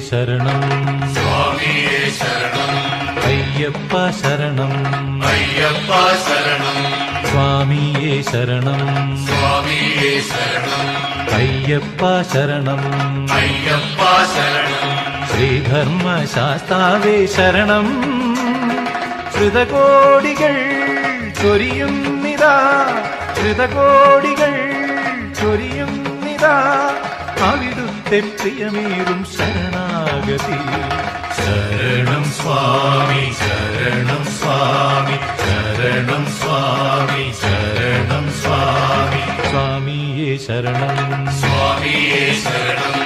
ശരണം സ്വാമിയേ ശരണം അയ്യപ്പ ശരണം അയ്യപ്പ ശരണം സ്വാമിയേ ശരണം സ്വാമിയേ ശരണം അയ്യപ്പ ശരണം അയ്യപ്പ ശരണം ശ്രീധർമ്മശാസ്താവേ ശരണം ശ്രുതകോടികൾ ചൊരിയുന്നിതാ ശ്രുതകോടികൾ ചൊരിയുന്നിതാ അവിടുത്തെ പ്രിയമേറും ശരണാഗതി ശരണം സ്വാമി ശരണം സ്വാമി ശരണം സ്വാമി ശരണം സ്വാമി സ്വാമിയേ ശരണം സ്വാമിയേ ശരണം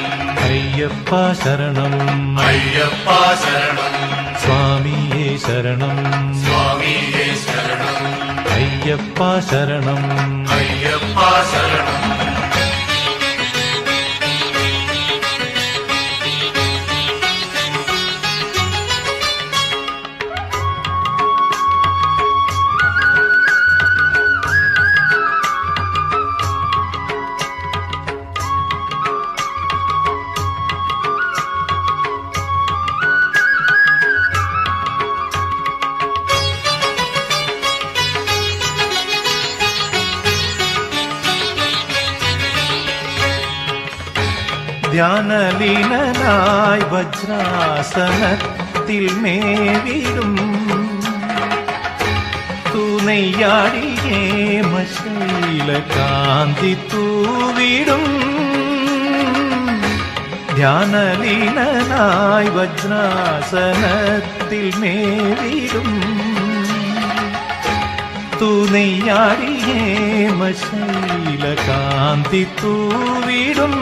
അയ്യപ്പ ശരണം അയ്യപ്പ ശരണം സ്വാമിയേ ശരണം സ്വാമിയേ ശരണം അയ്യപ്പ ശരണം അയ്യപ്പ ശരണം ധ്യാനലീനനായി വജ്രാസനത്തിൽ മേവിടും തൂനെയ്യാടിയേ മശൈലകാന്തി തൂവിടും ധ്യാനലീനനായി വജ്രാസനത്തിൽ മേവിടും തൂനെയ്യാടിയേ മശൈലകാന്തി തൂവിടും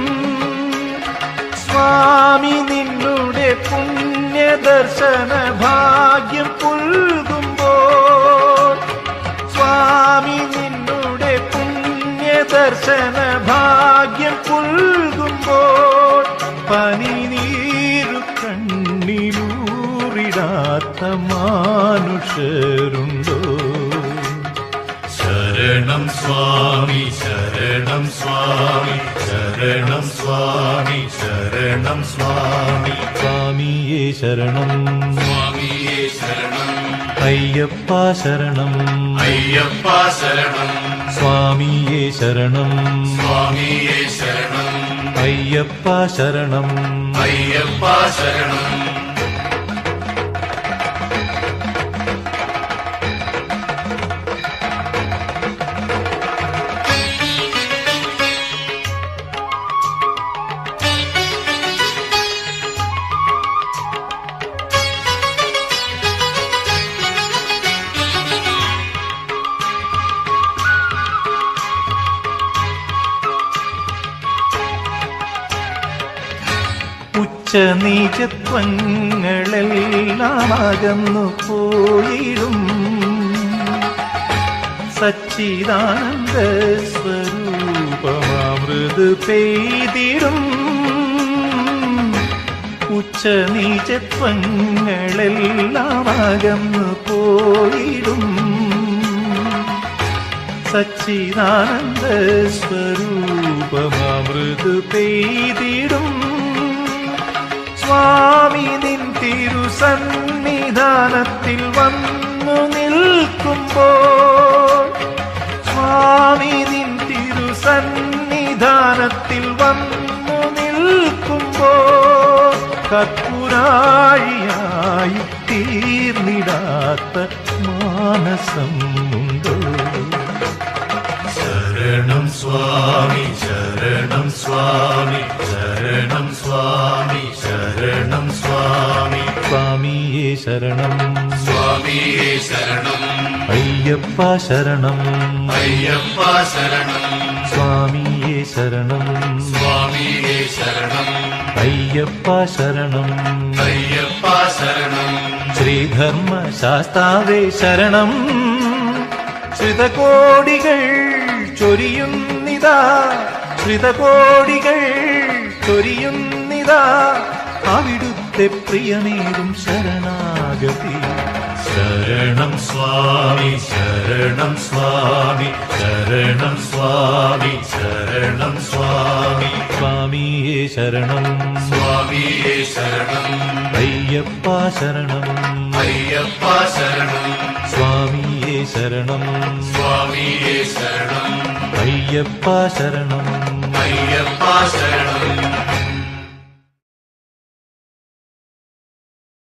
സ്വാമി നിന്നുടെ പുണ്യദർശന ഭാഗ്യം പുൽകുമ്പോൾ സ്വാമി നിന്നുടെ പുണ്യദർശന ഭാഗ്യം പുൽകുമ്പോൾ പനിനീരു കണ്ണിലൂറിടാത്ത മാനുഷരുണ്ടോ ശരണം സ്വാമി ശരണം സ്വാമി ശരണം സ്വാമി ശരണം സ്വാമി സ്വാമിയേ ശരണം സ്വാമിയേ ശരണം അയ്യപ്പ ശരണം അയ്യപ്പ ശരണം സ്വാമിയേ ശരണം സ്വാമിയേ ശരണം അയ്യപ്പ ശരണം അയ്യപ്പ ശരണം ഉച്ചനീചത്വങ്ങളെല്ലാം അകന്നു പോയിടും സച്ചിദാനന്ദ സ്വരൂപമാമൃത് പെയ്തിടും ഉച്ചനീചത്വങ്ങളെല്ലാം അകന്നു പോയിടും സച്ചിദാനന്ദ സ്വരൂപമാമൃത് പെയ്തിടും സ്വാമി നിൻ തിരുസന്നിധാനത്തിൽ വന്നു നിൽക്കുമ്പോൾ സ്വാമി നിൻ തിരുസന്നിധാനത്തിൽ വന്നു നിൽക്കുമ്പോൾ കർപ്പൂരാഴിയായി തീർന്നിടാത്ത മാനസം ഉണ്ടോ ശരണം സ്വാമി ശരണം സ്വാമി ശരണം സ്വാമി ശരണം സ്വാമി സ്വാമിയേ ശരണം സ്വാമിയേ ശരണം അയ്യപ്പ ശരണം അയ്യപ്പ ശരണം സ്വാമിയേ ശരണം സ്വാമിയേ ശരണം അയ്യപ്പ ശരണം അയ്യപ്പ ശരണം ശ്രീധർമ്മ ശാസ്താവേ ശരണം ശ്രിതകോടികൾ ചൊരിയുന്നിതാ ശ്രിതകോടികൾ ചൊരിയുന്നിതാ അവിടുത്തെ പ്രിയമേറും ശരണാഗതി ശരണം സ്വാമി ശരണം സ്വാമി ശരണം സ്വാമി ശരണം സ്വാമി സ്വാമിയേ ശരണം സ്വാമിയേ ശരണം അയ്യപ്പ ശരണം അയ്യപ്പ ശരണം സ്വാമിയേ ശരണം സ്വാമിയേ ശരണം അയ്യപ്പ ശരണം അയ്യപ്പ ശരണം